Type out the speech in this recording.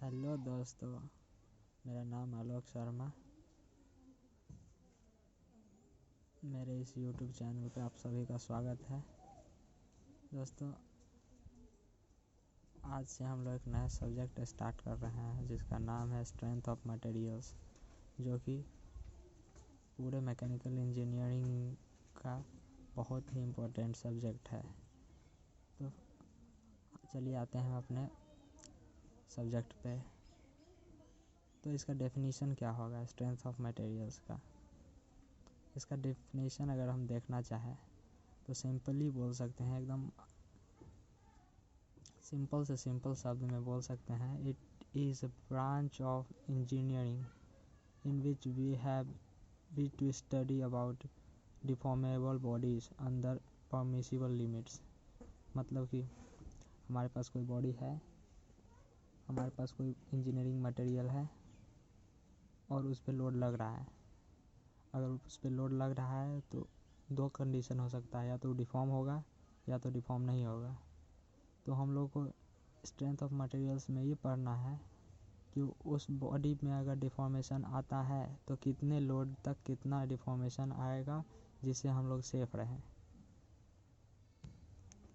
Hello दोस्तों, मेरा नाम आलोक शर्मा। मेरे इस यूट्यूब चैनल पे आप सभी का स्वागत है। दोस्तों, आज से हम लोग एक नया सब्जेक्ट स्टार्ट कर रहे हैं जिसका नाम है स्ट्रेंथ ऑफ मटेरियल्स, जो कि पूरे मैकेनिकल इंजीनियरिंग का बहुत ही इम्पोर्टेंट सब्जेक्ट है। तो चलिए आते हैं अपने सब्जेक्ट पे। तो इसका डेफिनीशन क्या होगा स्ट्रेंथ ऑफ मटेरियल्स का? इसका डेफिनेशन अगर हम देखना चाहें तो सिंपली बोल सकते हैं, एकदम सिंपल से सिंपल शब्द में बोल सकते हैं, it is a branch of engineering in which we to study about deformable bodies under permissible limits. मतलब कि हमारे पास कोई बॉडी है, हमारे पास कोई इंजीनियरिंग मटेरियल है और उस पर लोड लग रहा है। अगर उस पर लोड लग रहा है तो दो कंडीशन हो सकता है, या तो डिफ़ॉर्म होगा या तो डिफ़ॉर्म नहीं होगा। तो हम लोग को स्ट्रेंथ ऑफ मटेरियल्स में ये पढ़ना है कि उस बॉडी में अगर डिफ़ॉर्मेशन आता है तो कितने लोड तक कितना डिफ़ॉर्मेशन आएगा जिससे हम लोग सेफ रहें।